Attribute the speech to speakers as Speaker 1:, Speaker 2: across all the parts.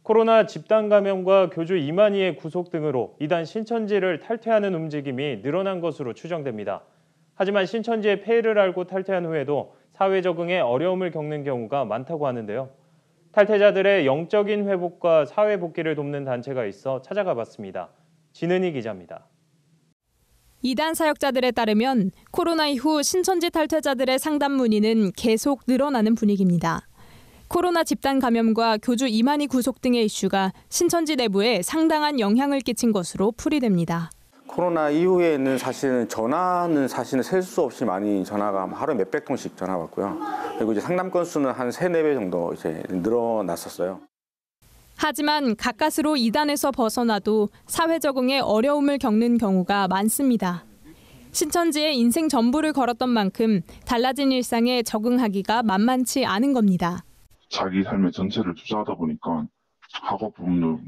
Speaker 1: 코로나 집단 감염과 교주 이만희의 구속 등으로 이단 신천지를 탈퇴하는 움직임이 늘어난 것으로 추정됩니다. 하지만 신천지의 폐해를 알고 탈퇴한 후에도 사회 적응에 어려움을 겪는 경우가 많다고 하는데요. 탈퇴자들의 영적인 회복과 사회 복귀를 돕는 단체가 있어 찾아가 봤습니다. 진은희 기자입니다.
Speaker 2: 이단 사역자들에 따르면 코로나 이후 신천지 탈퇴자들의 상담 문의는 계속 늘어나는 분위기입니다. 코로나 집단 감염과 교주 이만희 구속 등의 이슈가 신천지 내부에 상당한 영향을 끼친 것으로 풀이됩니다.
Speaker 3: 코로나 이후에는 전화는 셀 수 없이 많이 전화가 하루에 몇백 통씩 전화 왔고요. 그리고 이제 상담 건수는 한 3-4배 정도 이제 늘어났었어요.
Speaker 2: 하지만 가까스로 이단에서 벗어나도 사회 적응에 어려움을 겪는 경우가 많습니다. 신천지의 인생 전부를 걸었던 만큼 달라진 일상에 적응하기가 만만치 않은 겁니다.
Speaker 4: 자기 삶의 전체를 투자하다 보니까 학업 부분도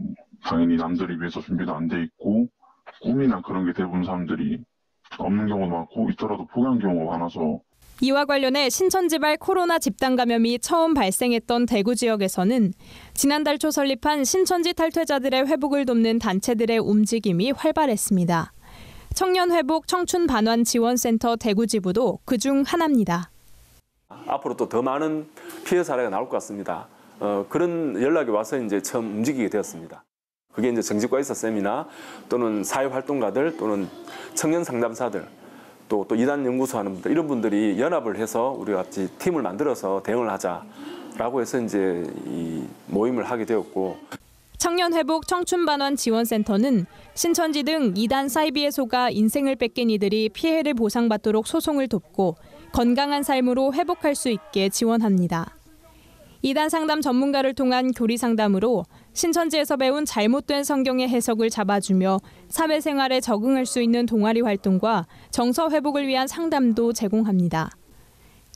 Speaker 4: 당연히 남들에 비해서 준비도 안 돼 있고 꿈이나 그런 게 대부분 사람들이 없는 경우도 많고 있더라도 포기한 경우가 많아서
Speaker 2: 이와 관련해 신천지발 코로나 집단 감염이 처음 발생했던 대구 지역에서는 지난달 초 설립한 신천지 탈퇴자들의 회복을 돕는 단체들의 움직임이 활발했습니다. 청년회복 청춘반환지원센터 대구지부도 그중 하나입니다.
Speaker 5: 앞으로 또 더 많은 피해 사례가 나올 것 같습니다. 그런 연락이 와서 이제 처음 움직이게 되었습니다. 그게 이제 정직과의사 쌤이나 또는 사회활동가들 또는 청년 상담사들 또 이단 연구소 하는 분들 이런 분들이 연합을 해서 우리 같이 팀을 만들어서 대응을 하자라고 해서 이제 이 모임을 하게 되었고.
Speaker 2: 청년회복 청춘반환지원센터는 신천지 등 이단 사이비에 속아 인생을 뺏긴 이들이 피해를 보상받도록 소송을 돕고 건강한 삶으로 회복할 수 있게 지원합니다. 이단 상담 전문가를 통한 교리 상담으로 신천지에서 배운 잘못된 성경의 해석을 잡아주며 사회생활에 적응할 수 있는 동아리 활동과 정서 회복을 위한 상담도 제공합니다.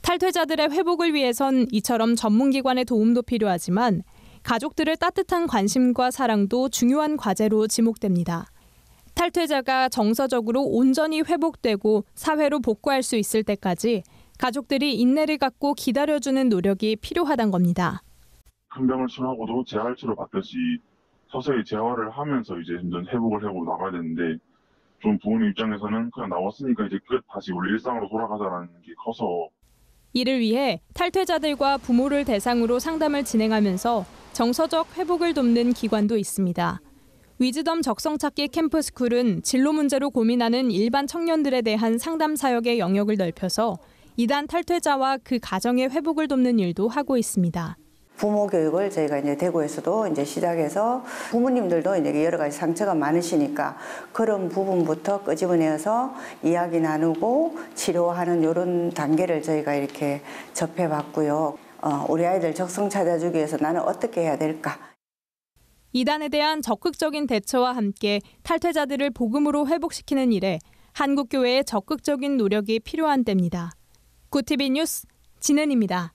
Speaker 2: 탈퇴자들의 회복을 위해선 이처럼 전문기관의 도움도 필요하지만 가족들의 따뜻한 관심과 사랑도 중요한 과제로 지목됩니다. 탈퇴자가 정서적으로 온전히 회복되고 사회로 복구할 수 있을 때까지 가족들이 인내를 갖고 기다려주는 노력이 필요하단 겁니다.
Speaker 4: 큰 병을 치료하고도 재활 치료 받듯이 서서히 재활을 하면서 이제 점점 회복을 하고 나가야 되는데 좀 부모님 입장에서는 그냥 나왔으니까 이제 끝 다시 원래 일상으로 돌아가자라는 게 커서
Speaker 2: 이를 위해 탈퇴자들과 부모를 대상으로 상담을 진행하면서 정서적 회복을 돕는 기관도 있습니다. 위즈덤 적성찾기 캠프스쿨은 진로 문제로 고민하는 일반 청년들에 대한 상담 사역의 영역을 넓혀서 이단 탈퇴자와 그 가정의 회복을 돕는 일도 하고 있습니다.
Speaker 6: 부모 교육을 저희가 이제 대구에서도 이제 시작해서 부모님들도 이제 여러 가지 상처가 많으시니까 그런 부분부터 끄집어내서 이야기 나누고 치료하는 이런 단계를 저희가 이렇게 접해봤고요. 우리 아이들 적성 찾아주기 위해서 나는 어떻게 해야 될까?
Speaker 2: 이단에 대한 적극적인 대처와 함께 탈퇴자들을 복음으로 회복시키는 일에 한국교회의 적극적인 노력이 필요한 때입니다. 구티비 뉴스 진은입니다.